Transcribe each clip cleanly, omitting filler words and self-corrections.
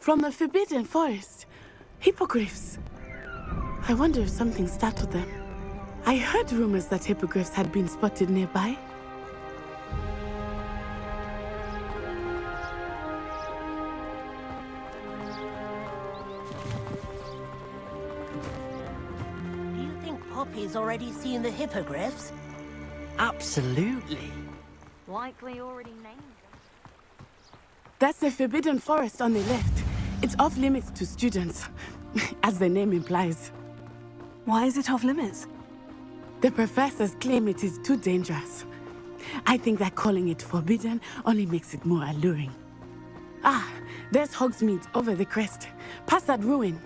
From the Forbidden Forest. Hippogriffs. I wonder if something startled them. I heard rumors that hippogriffs had been spotted nearby. Do you think Poppy's already seen the hippogriffs? Absolutely. Likely already named them. That's the Forbidden Forest on the left. It's off limits to students, as the name implies. Why is it off limits? The professors claim it is too dangerous. I think that calling it forbidden only makes it more alluring. Ah, there's Hogsmeade over the crest. Past that ruin.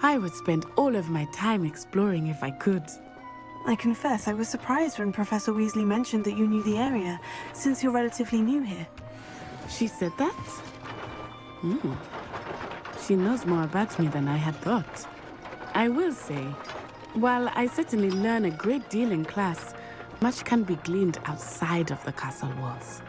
I would spend all of my time exploring if I could. I confess I was surprised when Professor Weasley mentioned that you knew the area, since you're relatively new here. She said that? She knows more about me than I had thought. I will say, while I certainly learn a great deal in class, much can be gleaned outside of the castle walls.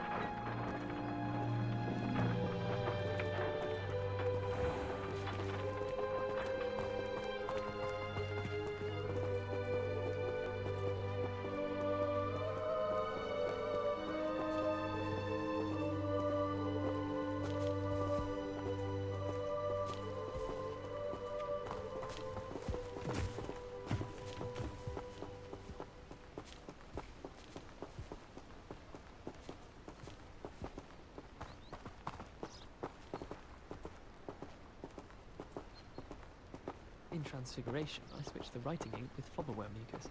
In Transfiguration, I switched the writing ink with flobberworm mucus.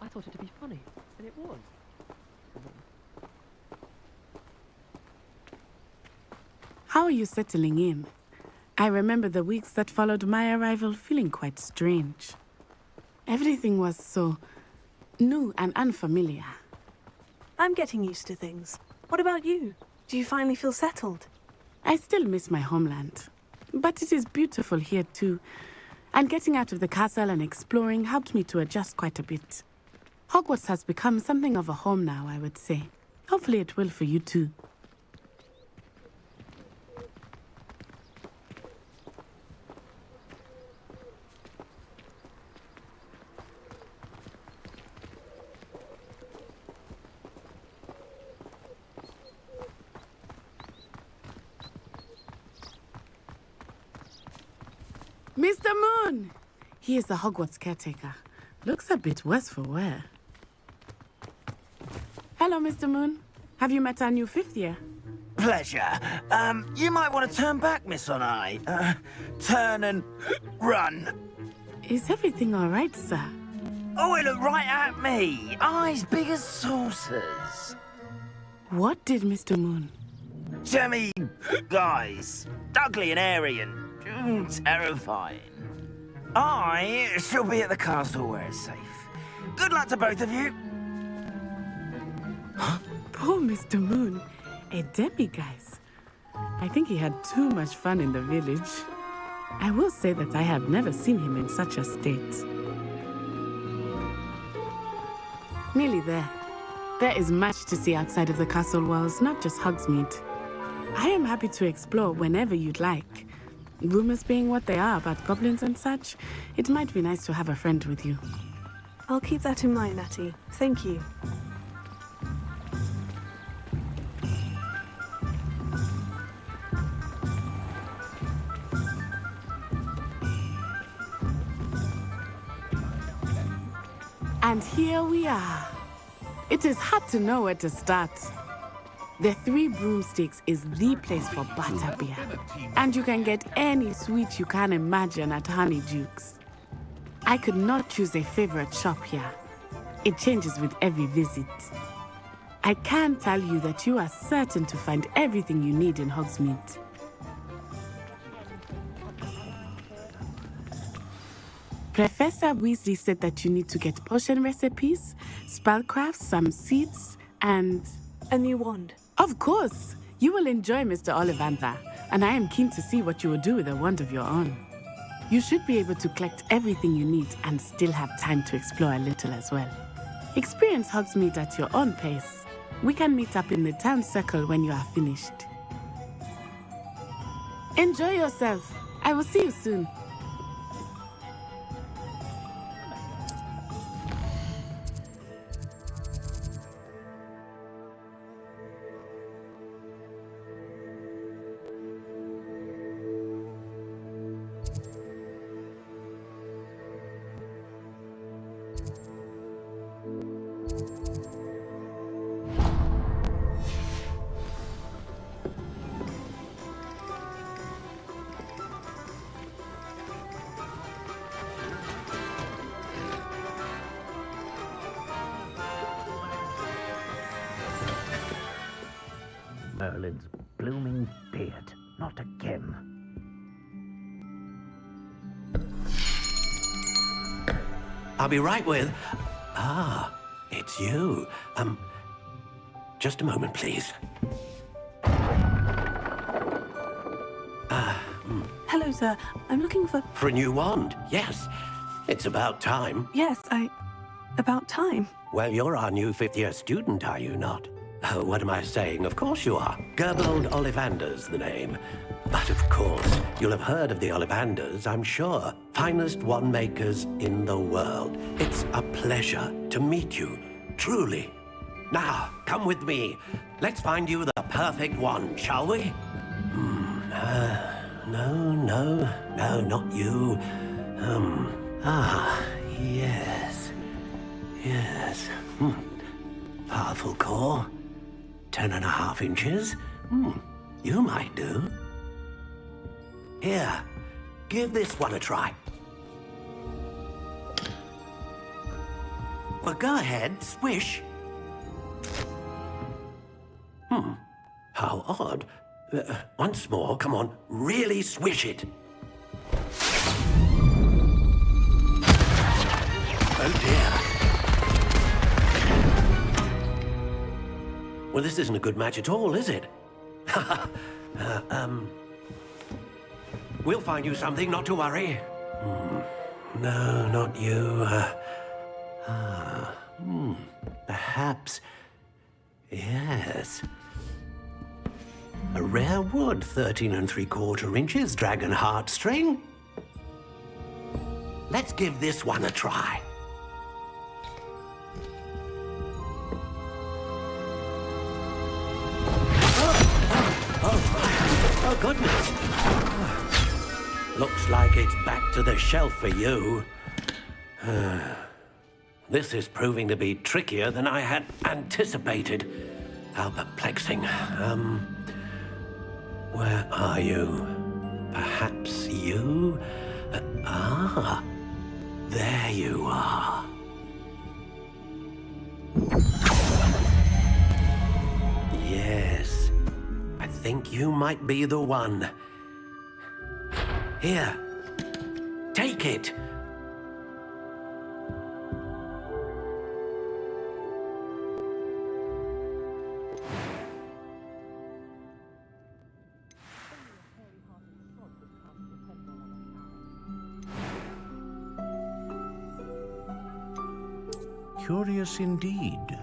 I thought it to be funny, and it was. How are you settling in? I remember the weeks that followed my arrival feeling quite strange. Everything was so new and unfamiliar. I'm getting used to things. What about you? Do you finally feel settled? I still miss my homeland, but it is beautiful here too. And getting out of the castle and exploring helped me to adjust quite a bit. Hogwarts has become something of a home now, I would say. Hopefully it will for you too. Mr. Moon! He is the Hogwarts caretaker. Looks a bit worse for wear. Hello, Mr. Moon. Have you met our new fifth year? Pleasure. You might want to turn back, Miss On-Eye. Turn and run. Is everything all right, sir? Oh, it looked right at me. Eyes big as saucers. What did Mr. Moon? Jemmy guys. Ugly and airy and terrifying. I shall be at the castle where it's safe. Good luck to both of you. Poor Mr. Moon. A demiguise. I think he had too much fun in the village. I will say that I have never seen him in such a state. Nearly there. There is much to see outside of the castle walls, not just Hogsmeade. I am happy to explore whenever you'd like. Rumors being what they are about goblins and such, it might be nice to have a friend with you. I'll keep that in mind, Natty. Thank you. And here we are. It is hard to know where to start. The Three Broomsticks is the place for butterbeer. And you can get any sweet you can imagine at Honeydukes. I could not choose a favorite shop here. It changes with every visit. I can tell you that you are certain to find everything you need in Hogsmeade. Professor Weasley said that you need to get potion recipes, spellcrafts, some seeds, and... A new wand. Of course! You will enjoy Mr. Ollivander, and I am keen to see what you will do with a wand of your own. You should be able to collect everything you need and still have time to explore a little as well. Experience Hogsmeade at your own pace. We can meet up in the town circle when you are finished. Enjoy yourself. I will see you soon. Merlin's blooming beard. Not again. I'll be right with... Ah, it's you. Just a moment, please. Hello, sir. I'm looking for... For a new wand, yes. It's about time. Yes, about time. Well, you're our new fifth-year student, are you not? Oh, what am I saying? Of course you are. Gerbold Ollivander's the name. But of course, you'll have heard of the Ollivanders, I'm sure. Finest wand makers in the world. It's a pleasure to meet you, truly. Now, come with me. Let's find you the perfect wand, shall we? No, not you. Yes. Powerful core. 10.5 inches. You might do. Here, give this one a try. Well, go ahead, swish. How odd. Once more, come on, really swish it. Oh dear. Well, this isn't a good match at all, is it? We'll find you something, not to worry. No, not you. Perhaps. Yes. A rare wood, 13 3/4 inches, dragon heartstring. Let's give this one a try. Oh, goodness. Looks like it's back to the shelf for you. This is proving to be trickier than I had anticipated. How perplexing. Where are you? Perhaps you? There you are. Yes. I think you might be the one. Here. Take it. Curious indeed.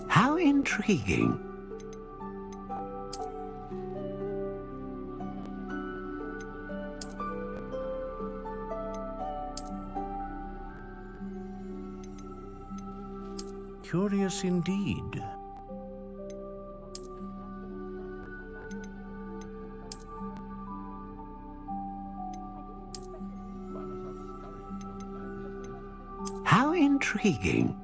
How intriguing. Curious indeed. How intriguing.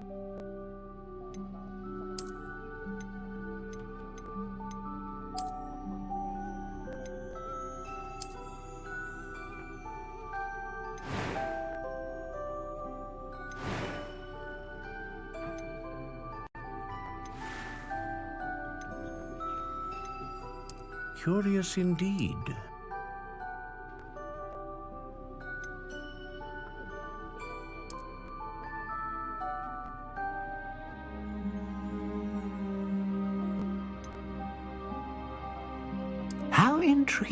Curious indeed.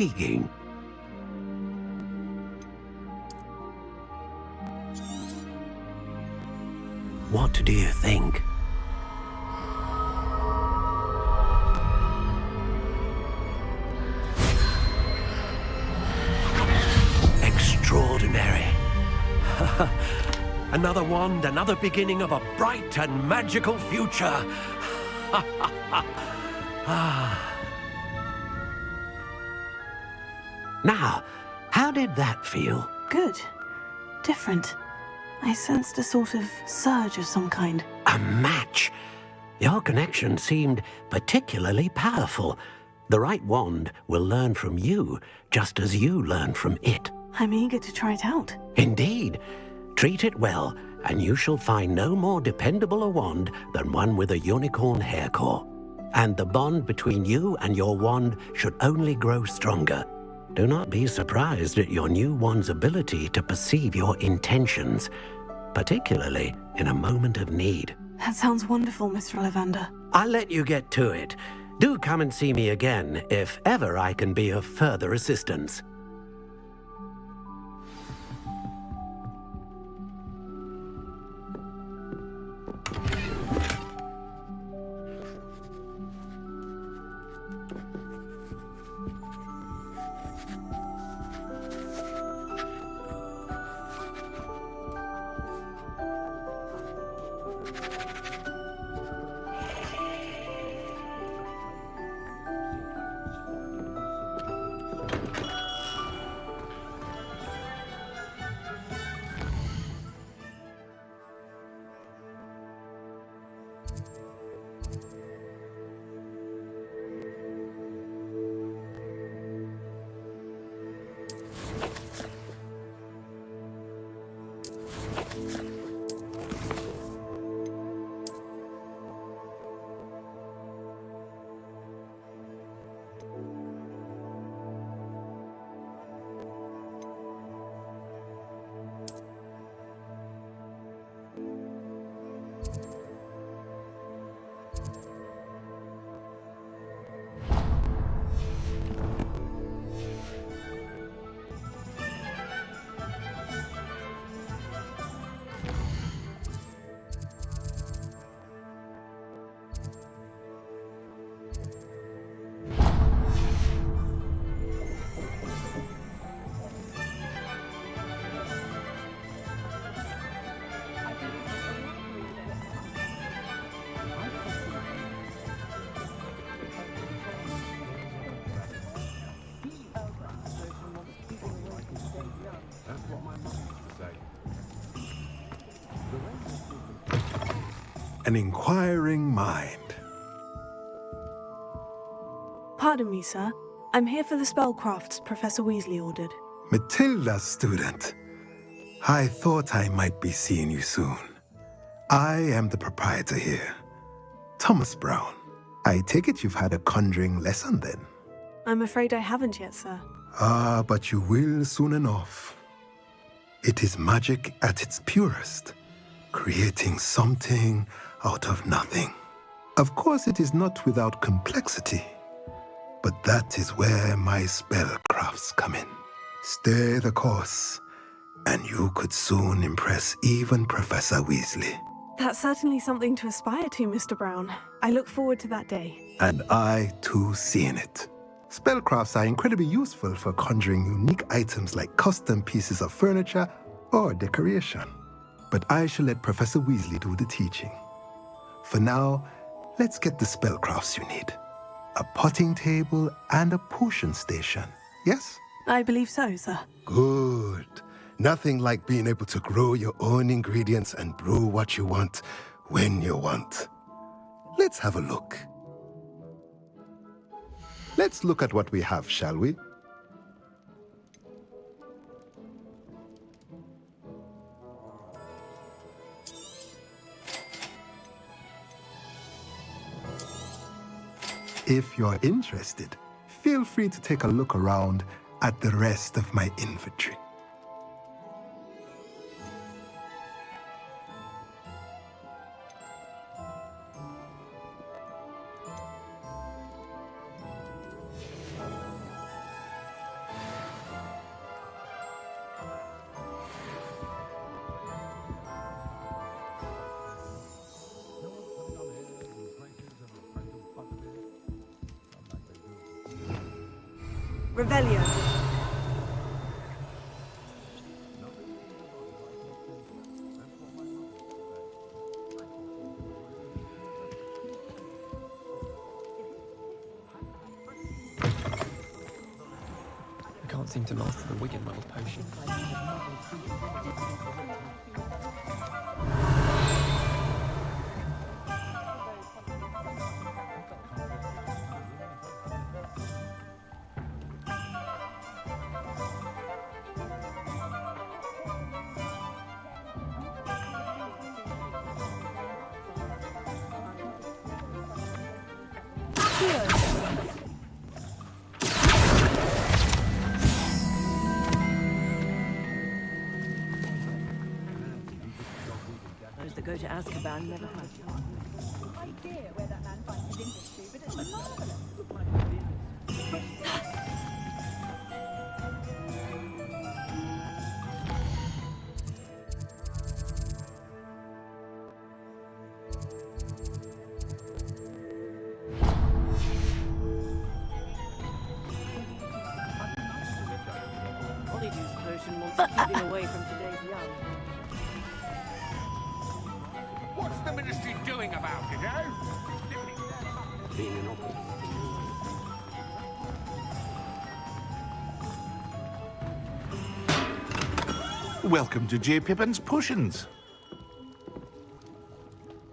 intriguing. What do you think? Extraordinary. Another wand, another beginning of a bright and magical future. Now, how did that feel? Good. Different. I sensed a sort of surge of some kind. A match. Your connection seemed particularly powerful. The right wand will learn from you, just as you learn from it. I'm eager to try it out. Indeed. Treat it well, and you shall find no more dependable a wand than one with a unicorn hair core. And the bond between you and your wand should only grow stronger. Do not be surprised at your new wand's ability to perceive your intentions, particularly in a moment of need. That sounds wonderful, Mr. Ollivander. I'll let you get to it. Do come and see me again if ever I can be of further assistance. An inquiring mind. Pardon me, sir. I'm here for the spellcrafts Professor Weasley ordered. Matilda's student. I thought I might be seeing you soon. I am the proprietor here, Thomas Brown. I take it you've had a conjuring lesson then? I'm afraid I haven't yet, sir. Ah, but you will soon enough. It is magic at its purest, creating something out of nothing. Of course, it is not without complexity, but that is where my spellcrafts come in. Stay the course, and you could soon impress even Professor Weasley. That's certainly something to aspire to, Mr. Brown. I look forward to that day. And I, too, seeing it. Spellcrafts are incredibly useful for conjuring unique items like custom pieces of furniture or decoration. But I shall let Professor Weasley do the teaching. For now, let's get the spellcrafts you need. A potting table and a potion station, yes? I believe so, sir. Good. Nothing like being able to grow your own ingredients and brew what you want when you want. Let's have a look. Let's look at what we have, shall we? If you're interested, feel free to take a look around at the rest of my inventory. Revelio. I can't seem to master the Wiggenweld potion. Those that go to Azkaban never have. Polyjuice potion wants to keep him away from today's young. What's the ministry doing about it, eh? Welcome to J. Pippin's Potions.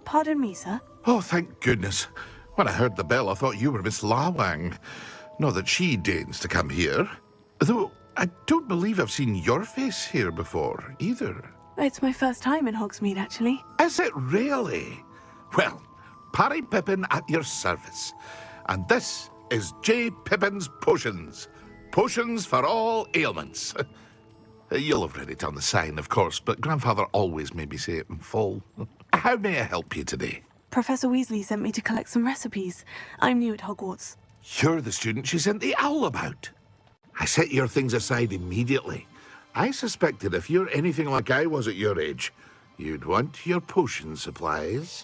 Pardon me, sir. Oh, thank goodness. When I heard the bell, I thought you were Miss Lawang. Not that she deigns to come here. Though, I don't believe I've seen your face here before, either. It's my first time in Hogsmeade, actually. Is it really? Well, Parry Pippin at your service. And this is J. Pippin's Potions. Potions for all ailments. You'll have read it on the sign, of course, but Grandfather always made me say it in full. How may I help you today? Professor Weasley sent me to collect some recipes. I'm new at Hogwarts. You're the student she sent the owl about. I set your things aside immediately. I suspected if you're anything like I was at your age, you'd want your potion supplies.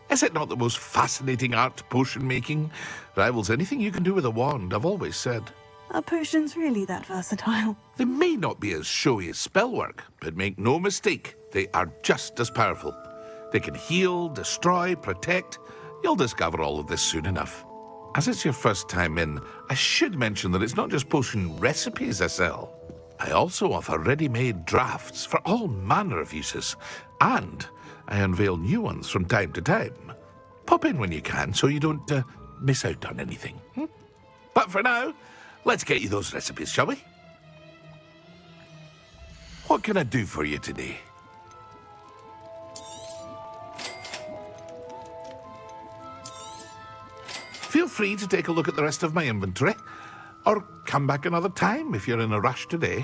Is it not the most fascinating art, potion making? Rivals anything you can do with a wand, I've always said. Are potions really that versatile? They may not be as showy as spellwork, but make no mistake, they are just as powerful. They can heal, destroy, protect. You'll discover all of this soon enough. As it's your first time in, I should mention that it's not just potion recipes I sell. I also offer ready-made drafts for all manner of uses, and I unveil new ones from time to time. Pop in when you can so you don't miss out on anything. But for now, let's get you those recipes, shall we? What can I do for you today? Feel free to take a look at the rest of my inventory, or come back another time if you're in a rush today.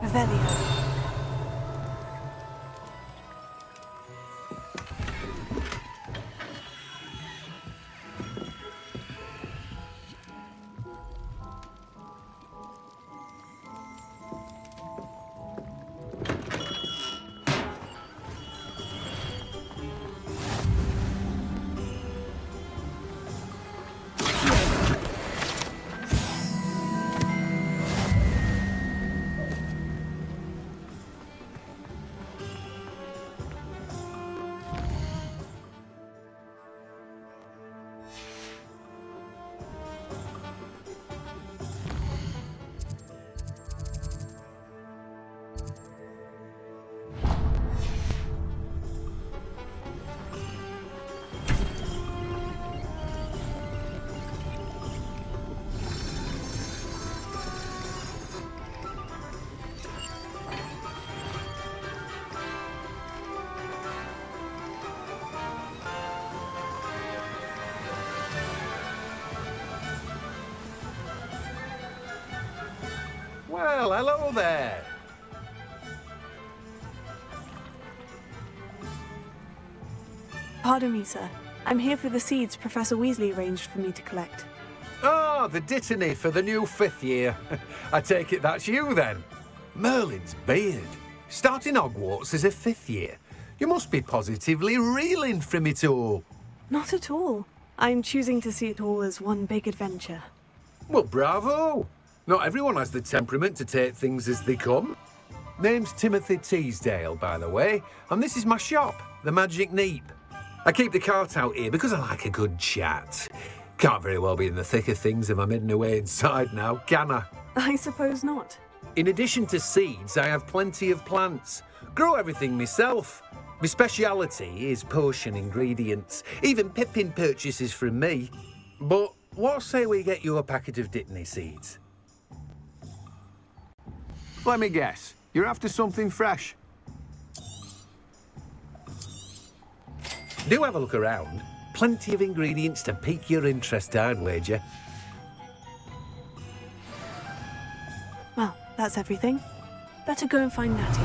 Revelio. Well, hello there. Pardon me, sir. I'm here for the seeds Professor Weasley arranged for me to collect. Oh, the dittany for the new 5th year. I take it that's you then. Merlin's beard. Starting Hogwarts as a 5th year. You must be positively reeling from it all. Not at all. I'm choosing to see it all as one big adventure. Well, bravo. Not everyone has the temperament to take things as they come. Name's Timothy Teasdale, by the way, and this is my shop, the Magic Neep. I keep the cart out here because I like a good chat. Can't very well be in the thick of things if I'm hidden away inside now, can I? I suppose not. In addition to seeds, I have plenty of plants. Grow everything myself. My speciality is potion ingredients. Even Pippin purchases from me. But what say we get you a packet of Dittany seeds? Let me guess. You're after something fresh. Do have a look around. Plenty of ingredients to pique your interest, I'd wager. Well, that's everything. Better go and find Natty.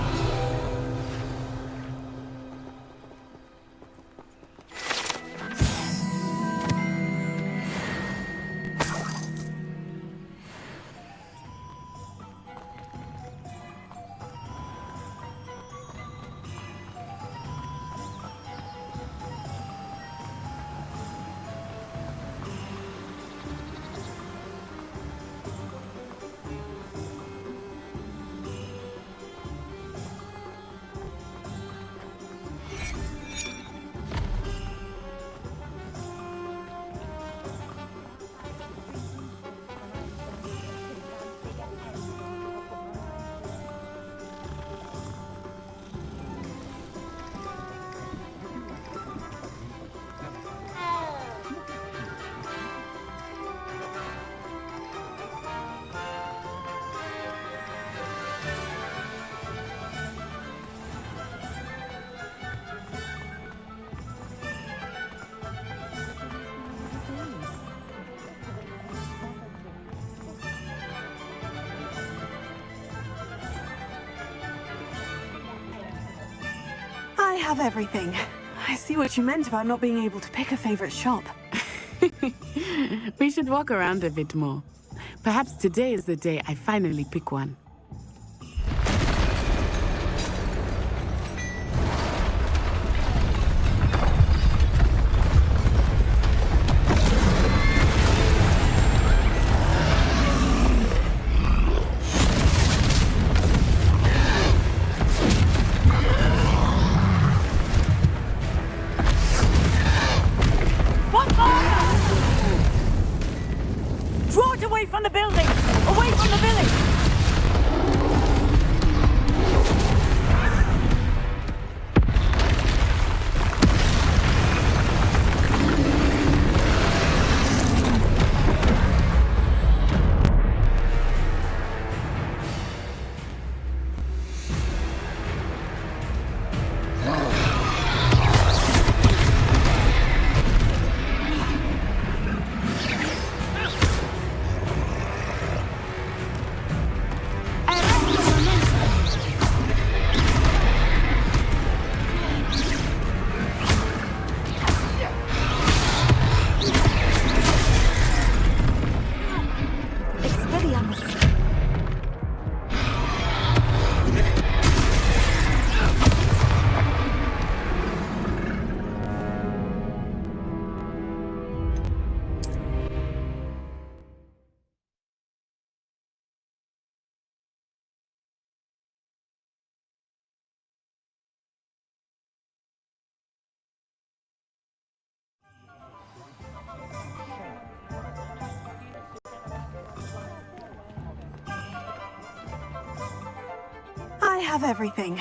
I have everything. I see what you meant about not being able to pick a favorite shop. We should walk around a bit more. Perhaps today is the day I finally pick one. Draw it away from the building! Away from the village! I have everything.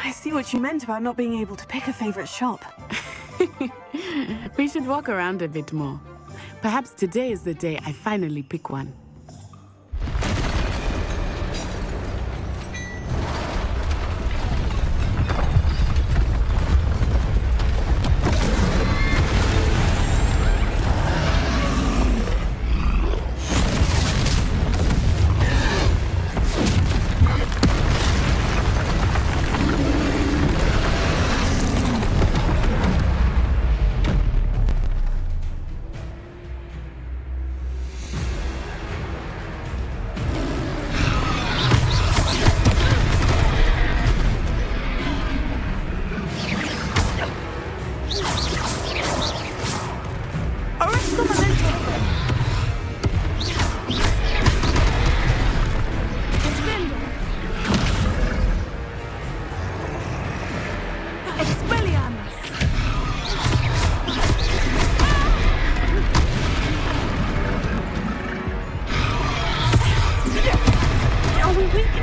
I see what you meant about not being able to pick a favorite shop. We should walk around a bit more. Perhaps today is the day I finally pick one.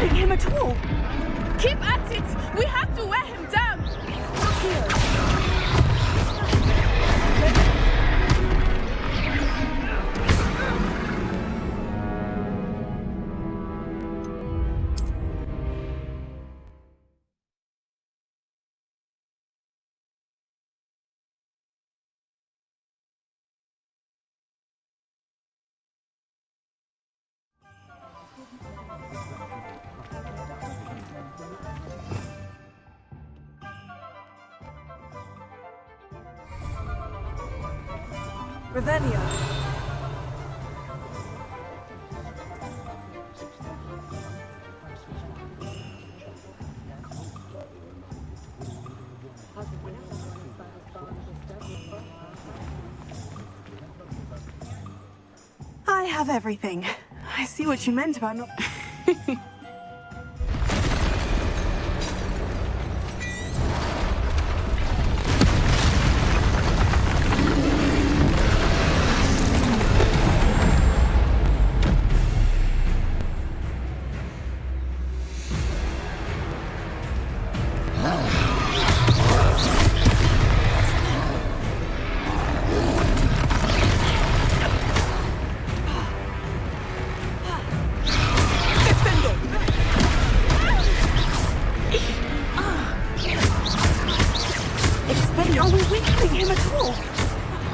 weakening him at all. Keep at it! We have to wear him down! Look here. Revelio. I have everything. I see what you meant about not... Are we weakening him at all?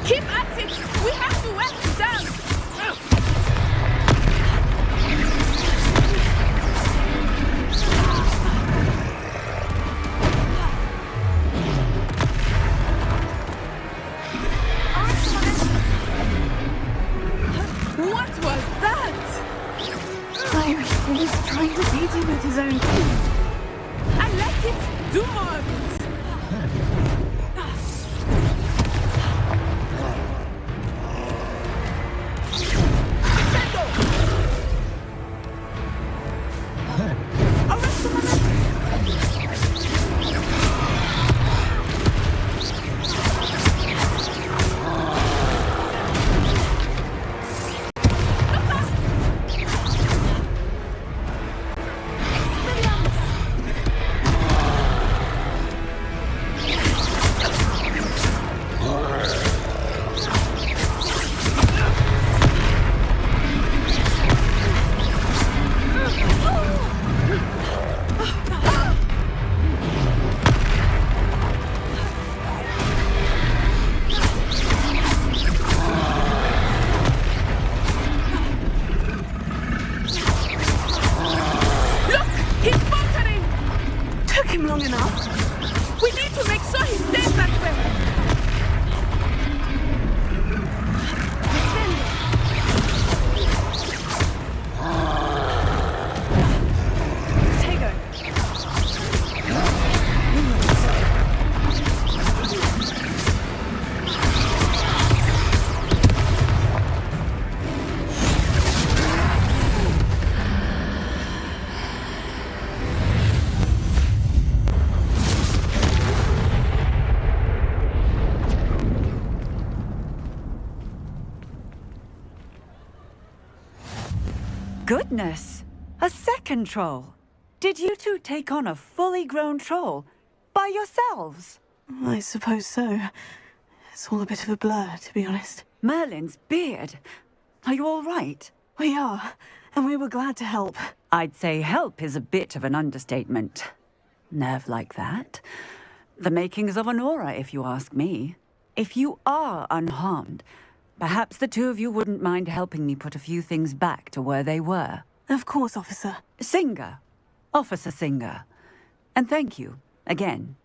Keep at it! We have to wear him down! What was that? I was trying to beat him with his own team. I like it! Do more of it! Long enough. We need to make sure he stays that way. Tego. Goodness! A second troll! Did you two take on a fully grown troll? By yourselves? I suppose so. It's all a bit of a blur, to be honest. Merlin's beard! Are you all right? We are, and we were glad to help. I'd say help is a bit of an understatement. Nerve like that. The makings of an aura, if you ask me. If you are unharmed, perhaps the two of you wouldn't mind helping me put a few things back to where they were. Of course, officer. Singer. Officer Singer. And thank you, again.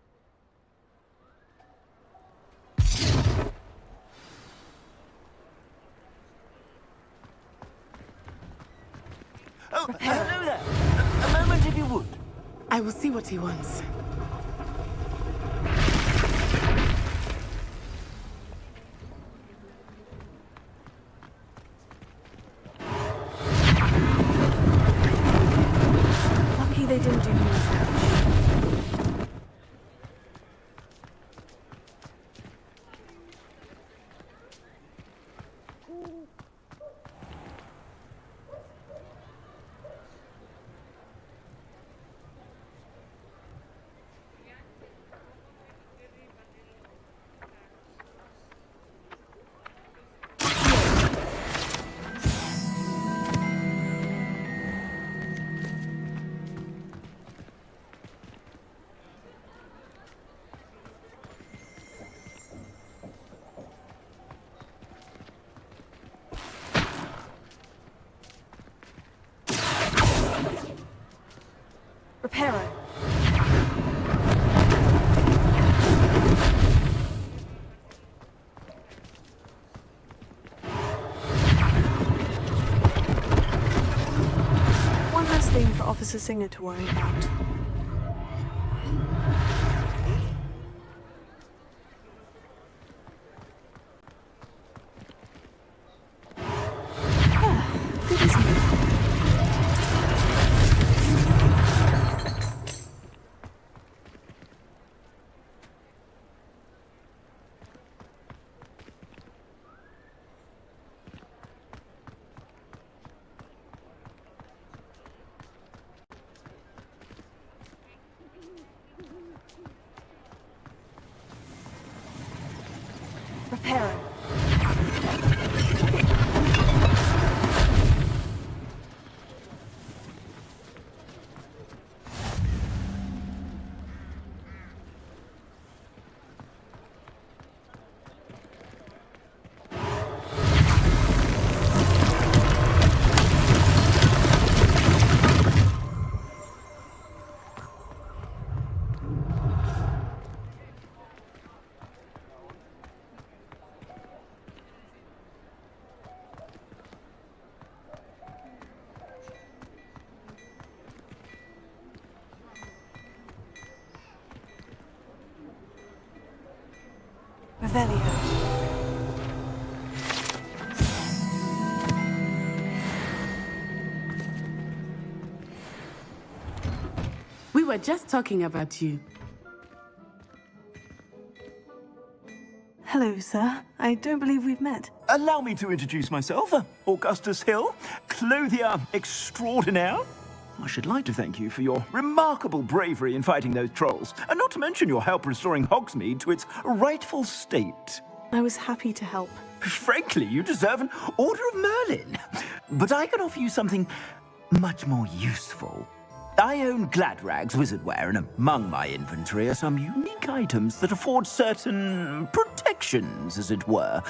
Oh, hello there. A moment if you would. I will see what he wants. Lucky they didn't do more damage. Reparo. One less thing for Officer Singer to worry about. Good, isn't it? Reparo. Revelio. We were just talking about you. Hello, sir. I don't believe we've met. Allow me to introduce myself, Augustus Hill, clothier extraordinaire. I should like to thank you for your remarkable bravery in fighting those trolls, and not to mention your help restoring Hogsmeade to its rightful state. I was happy to help. Frankly, you deserve an Order of Merlin. But I can offer you something much more useful. I own Gladrag's wizardware, and among my inventory are some unique items that afford certain protections, as it were.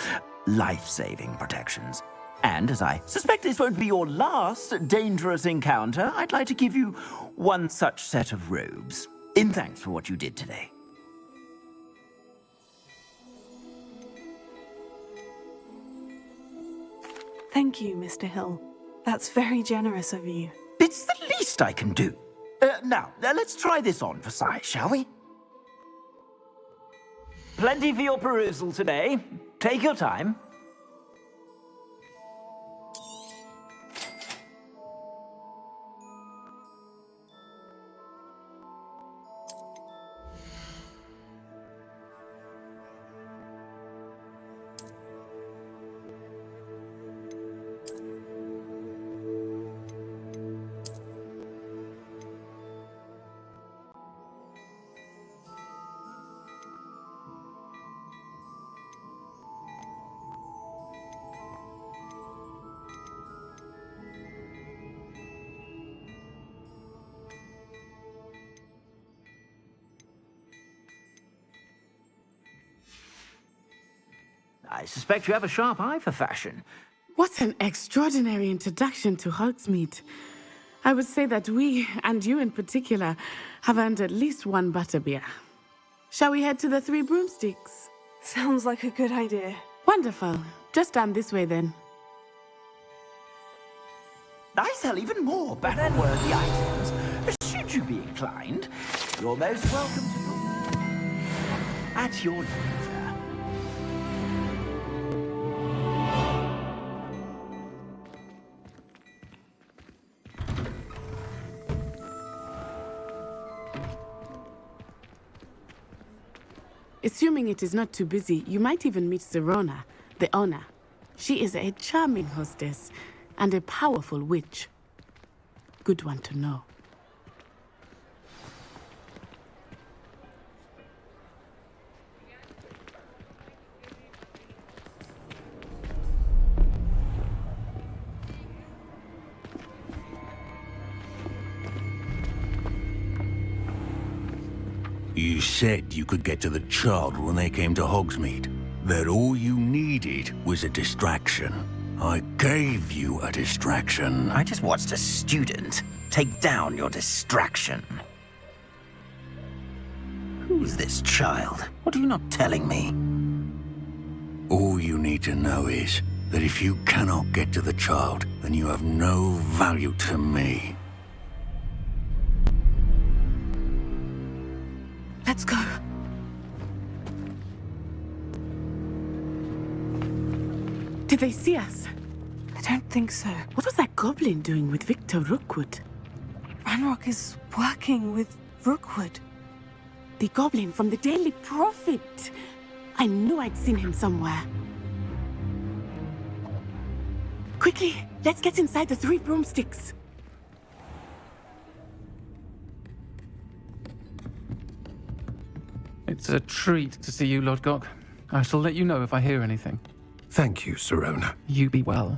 Life-saving protections. And as I suspect this won't be your last dangerous encounter, I'd like to give you one such set of robes, in thanks for what you did today. Thank you, Mr. Hill. That's very generous of you. It's the least I can do. Now, let's try this on for size, shall we? Plenty for your perusal today. Take your time. I suspect you have a sharp eye for fashion. What an extraordinary introduction to Hogsmeade. I would say that we, and you in particular, have earned at least one butterbeer. Shall we head to the Three Broomsticks? Sounds like a good idea. Wonderful. Just down this way then. I sell even more battle-worthy items. Should you be inclined, you're most welcome to at your leisure. Assuming it is not too busy, you might even meet Serona, the owner. She is a charming hostess and a powerful witch. Good one to know. You said you could get to the child when they came to Hogsmeade. That all you needed was a distraction. I gave you a distraction. I just watched a student take down your distraction. Who's this child? What are you not telling me? All you need to know is that if you cannot get to the child, then you have no value to me. Let's go. Did they see us? I don't think so. What was that goblin doing with Victor Rookwood? Ranrock is working with Rookwood. The goblin from the Daily Prophet. I knew I'd seen him somewhere. Quickly, let's get inside the 3 broomsticks. It's a treat to see you, Lodgok. I shall let you know if I hear anything. Thank you, Sirona. You be well.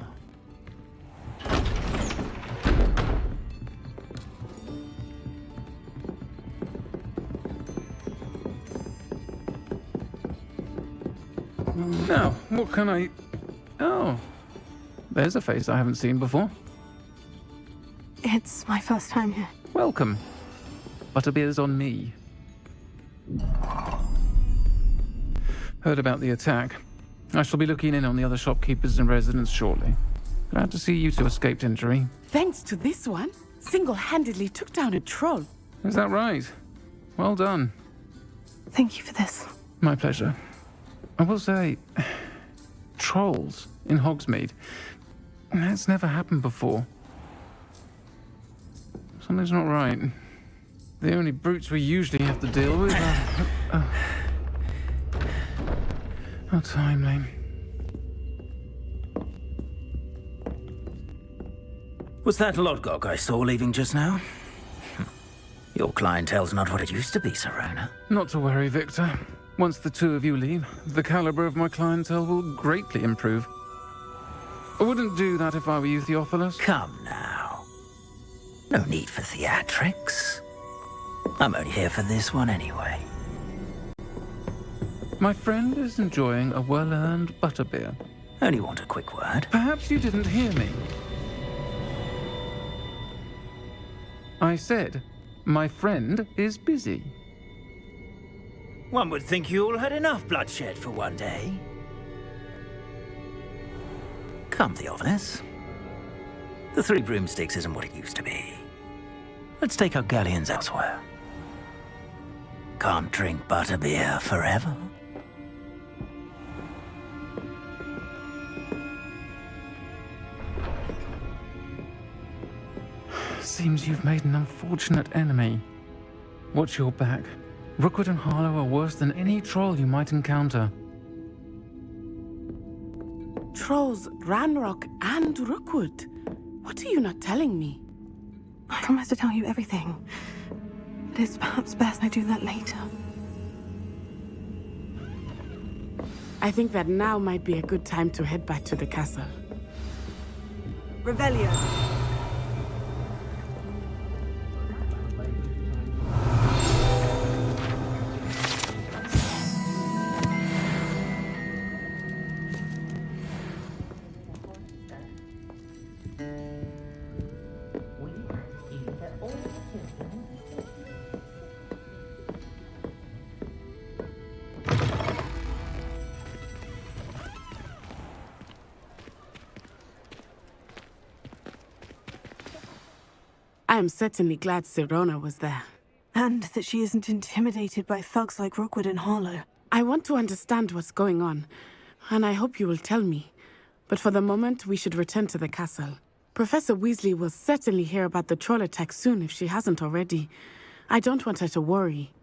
Now, what can I... Oh, there's a face I haven't seen before. It's my first time here. Welcome. Butterbeer's on me. Heard about the attack. I shall be looking in on the other shopkeepers and residents shortly. Glad to see you two escaped injury. Thanks to this one, single-handedly took down a troll. Is that right? Well done. Thank you for this. My pleasure. I will say, trolls in Hogsmeade. That's never happened before. Something's not right. The only brutes we usually have to deal with are... How timely. Was that Lodgok I saw leaving just now? Your clientele's not what it used to be, Sirona. Not to worry, Victor. Once the 2 of you leave, the caliber of my clientele will greatly improve. I wouldn't do that if I were you, Theophilus. Come now. No need for theatrics. I'm only here for this one anyway. My friend is enjoying a well-earned butterbeer. Only want a quick word. Perhaps you didn't hear me. I said, my friend is busy. One would think you all had enough bloodshed for one day. Come, Theophilus. The 3 broomsticks isn't what it used to be. Let's take our galleons elsewhere. Can't drink butterbeer forever. Seems you've made an unfortunate enemy. Watch your back. Rookwood and Harlow are worse than any troll you might encounter. Trolls, Ranrock, and Rookwood. What are you not telling me? I promised to tell you everything. But it's perhaps best I do that later. I think that now might be a good time to head back to the castle. Revelio. I am certainly glad Sirona was there. And that she isn't intimidated by thugs like Rookwood and Harlow. I want to understand what's going on, and I hope you will tell me. But for the moment, we should return to the castle. Professor Weasley will certainly hear about the troll attack soon if she hasn't already. I don't want her to worry.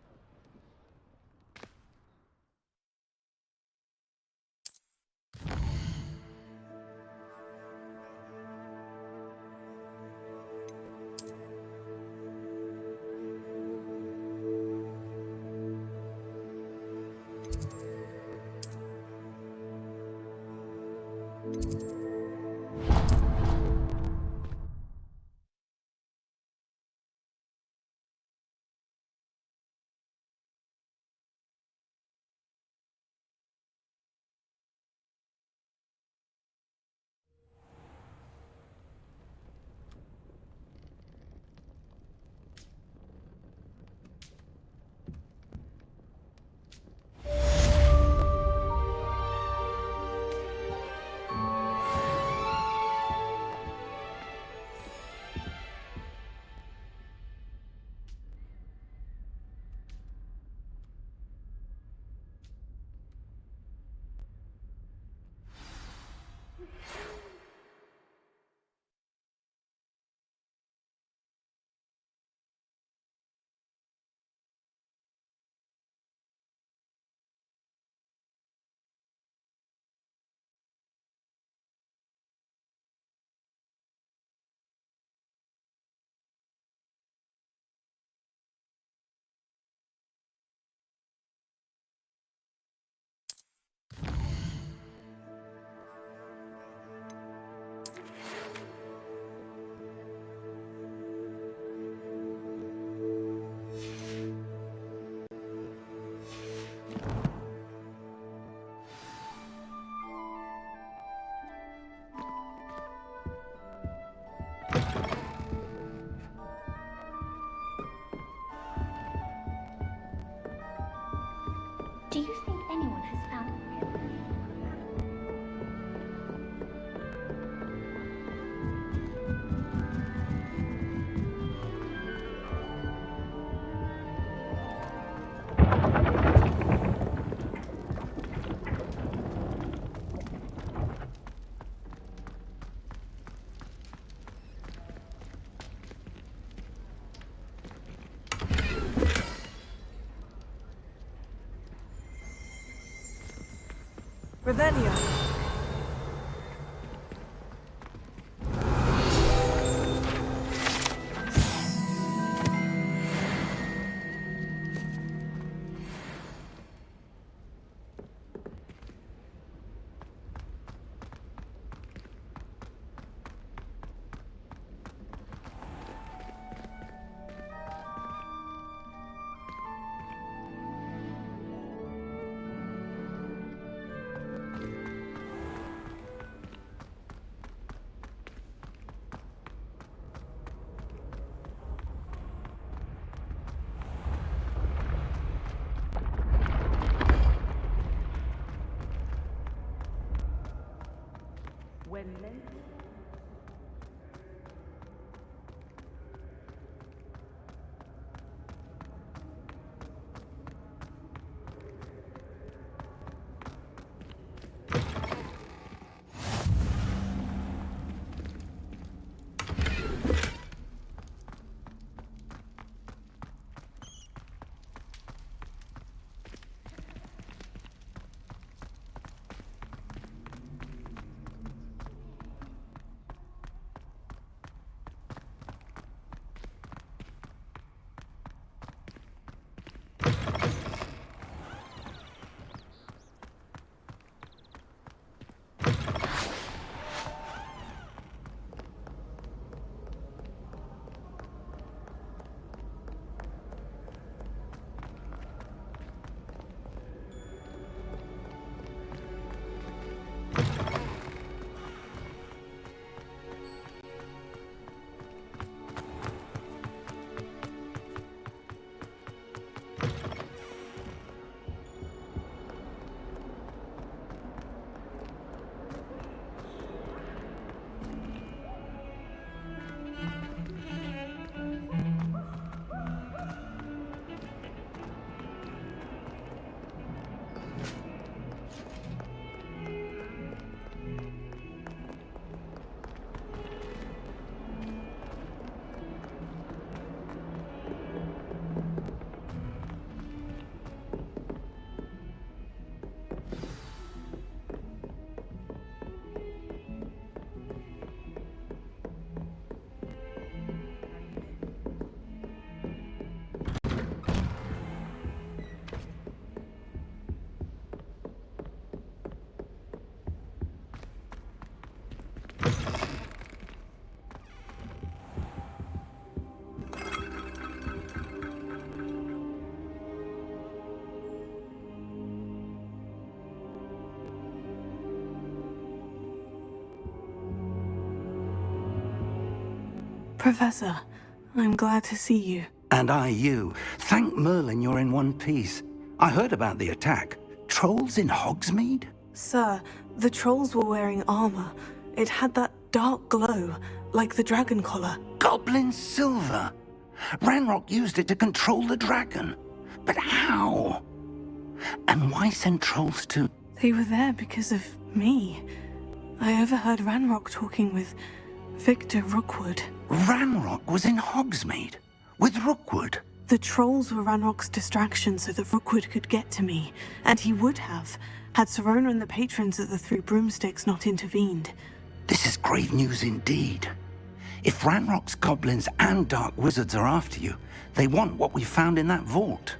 Revelio. Professor, I'm glad to see you. And I you. Thank Merlin you're in one piece. I heard about the attack. Trolls in Hogsmeade? Sir, the trolls were wearing armor. It had that dark glow, like the dragon collar. Goblin silver! Ranrock used it to control the dragon. But how? And why send trolls to... They were there because of me. I overheard Ranrock talking with Victor Rookwood. Ranrock was in Hogsmeade? With Rookwood? The trolls were Ranrock's distraction so that Rookwood could get to me. And he would have, had Sirona and the patrons at the Three Broomsticks not intervened. This is grave news indeed. If Ranrock's goblins and dark wizards are after you, they want what we found in that vault.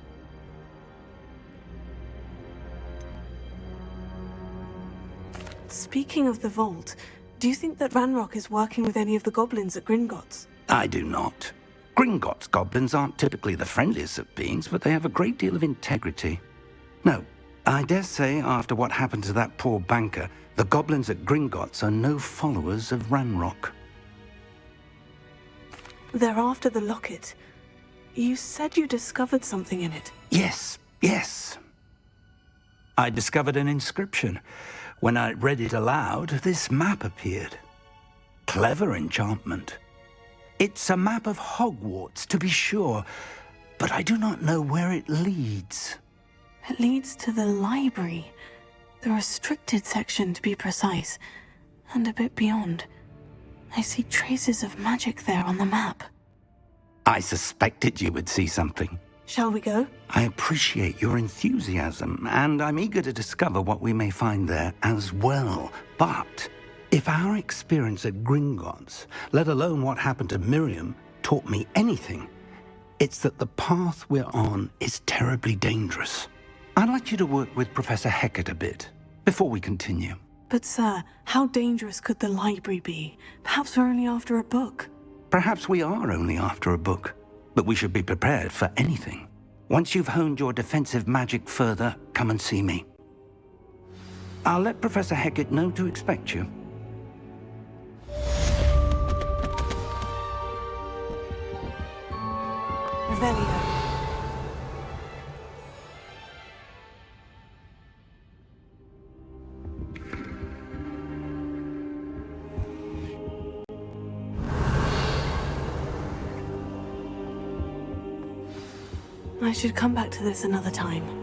Speaking of the vault, do you think that Ranrock is working with any of the goblins at Gringotts? I do not. Gringotts goblins aren't typically the friendliest of beings, but they have a great deal of integrity. No, I dare say after what happened to that poor banker, the goblins at Gringotts are no followers of Ranrock. They're after the locket. You said you discovered something in it. Yes. I discovered an inscription. When I read it aloud, this map appeared. Clever enchantment. It's a map of Hogwarts, to be sure, but I do not know where it leads. It leads to the library. The restricted section, to be precise. And a bit beyond. I see traces of magic there on the map. I suspected you would see something. Shall we go? I appreciate your enthusiasm, and I'm eager to discover what we may find there as well. But if our experience at Gringotts, let alone what happened to Miriam, taught me anything, it's that the path we're on is terribly dangerous. I'd like you to work with Professor Hecat a bit before we continue. But sir, how dangerous could the library be? Perhaps we're only after a book. Perhaps we are only after a book, but we should be prepared for anything. Once you've honed your defensive magic further, come and see me. I'll let Professor Hecat know to expect you. Revelio. I should come back to this another time.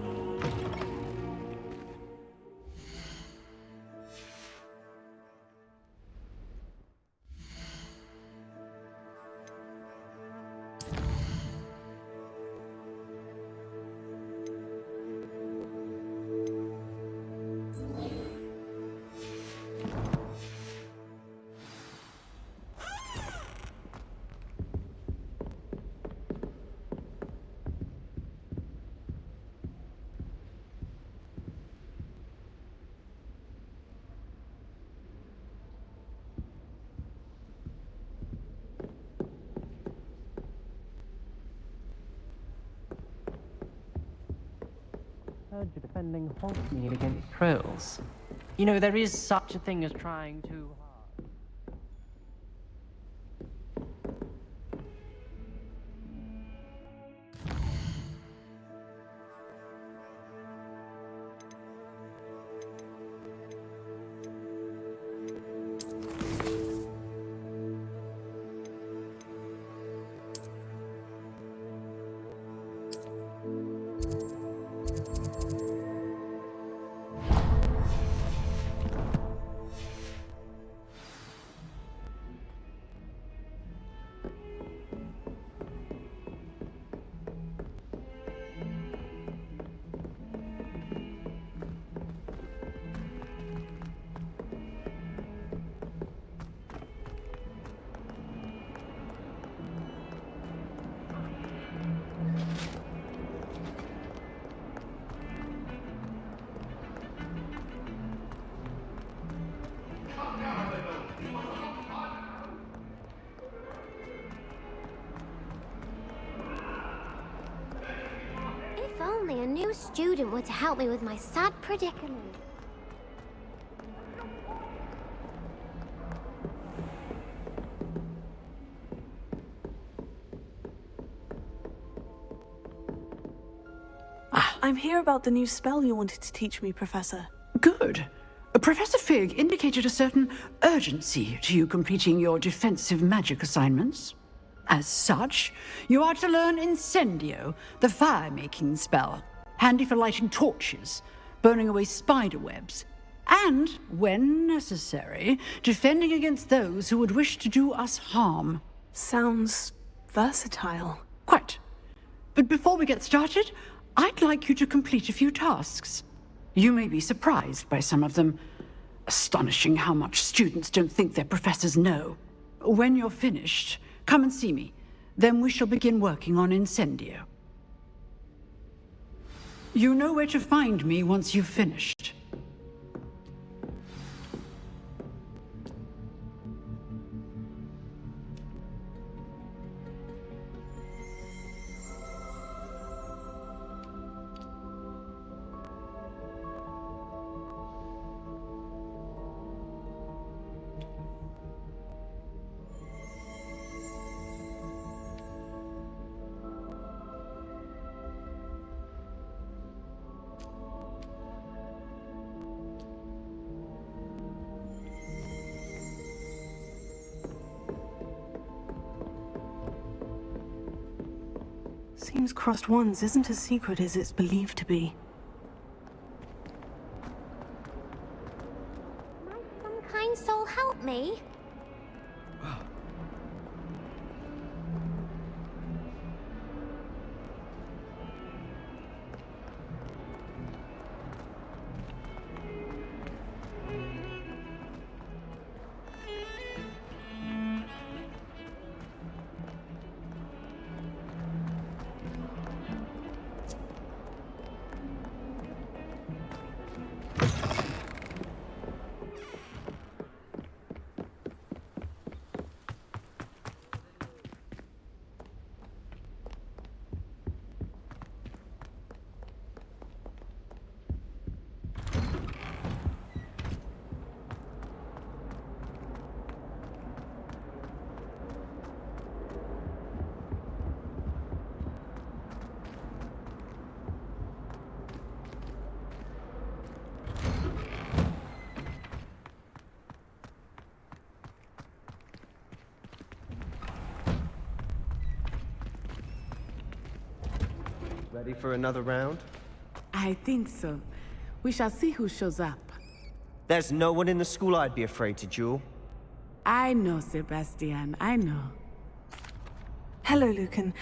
Heard you're defending Hogsmeade against trolls. You know, there is such a thing as trying too hard. If only a new student were to help me with my sad predicament. I'm here about the new spell you wanted to teach me, Professor. Good. Professor Fig indicated a certain urgency to you completing your defensive magic assignments. As such, you are to learn Incendio, the fire-making spell, handy for lighting torches, burning away spider webs, and, when necessary, defending against those who would wish to do us harm. Sounds versatile. Quite. But before we get started, I'd like you to complete a few tasks. You may be surprised by some of them. Astonishing how much students don't think their professors know. When you're finished, come and see me. Then we shall begin working on Incendio. You know where to find me once you've finished. Seems Crossed Wands isn't as secret as it's believed to be. Might some kind soul help me? Ready for another round? I think so. We shall see who shows up. There's no one in the school I'd be afraid to duel. I know, Sebastian, I know. Hello, Lucan.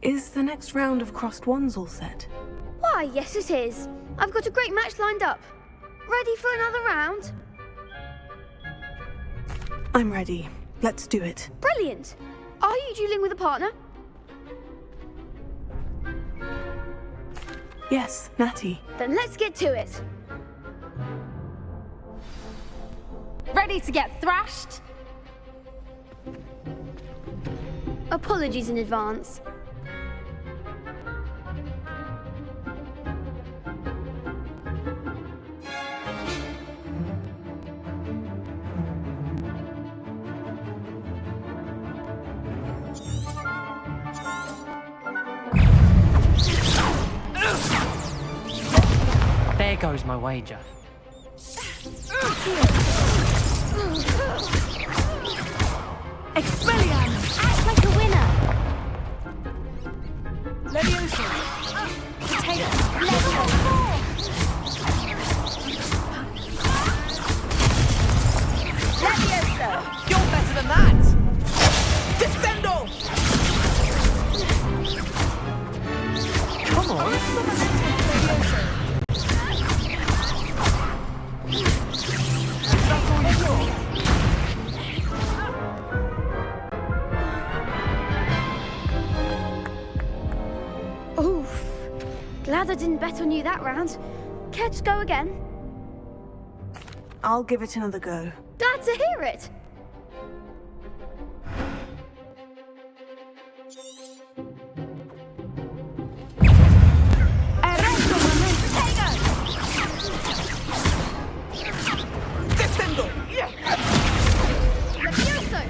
Is the next round of crossed wands all set? Why, yes it is. I've got a great match lined up. Ready for another round? I'm ready. Let's do it. Brilliant. Are you dueling with a partner? Yes, Natty. Then let's get to it. Ready to get thrashed? Apologies in advance. There goes my wager. Expelliarmus! Act like a winner! Leviosa! Potato! Level 4! Leviosa! You're better than that! Descendo! Come on! Oof. Glad I didn't bet on you that round. Care to go again? I'll give it another go. Glad to hear it. Descendo! Yeah! Levioso!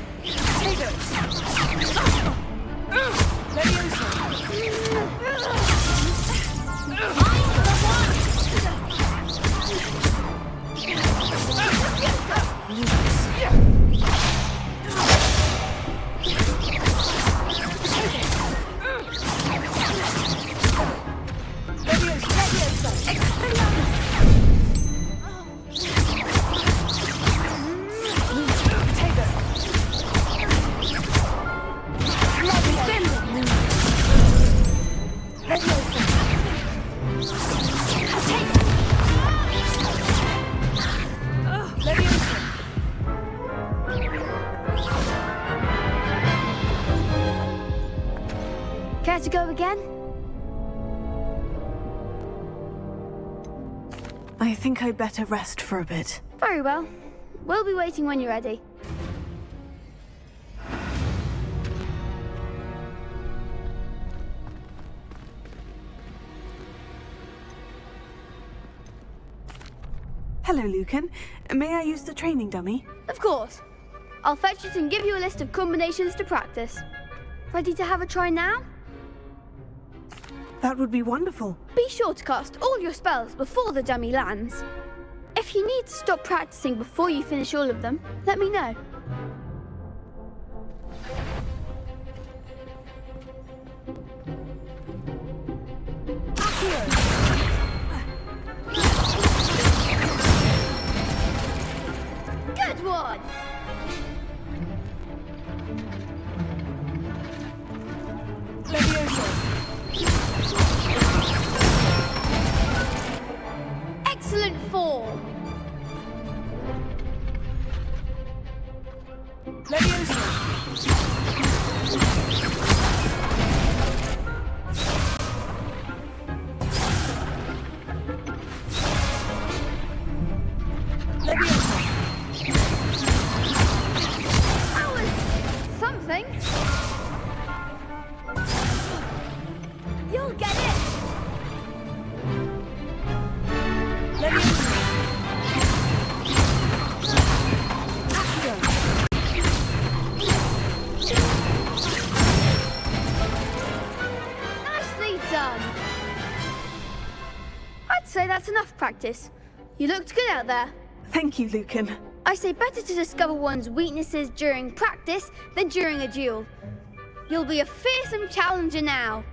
Care to go again? I think I'd better rest for a bit. Very well. We'll be waiting when you're ready. Hello, Lucan. May I use the training dummy? Of course. I'll fetch it and give you a list of combinations to practice. Ready to have a try now? That would be wonderful. Be sure to cast all your spells before the dummy lands. If you need to stop practicing before you finish all of them, let me know. Good one! Excellent form! That was something. You'll get it. Nicely done. I'd say that's enough practice. You looked good out there. Thank you, Lucan. I say better to discover one's weaknesses during practice than during a duel. You'll be a fearsome challenger now.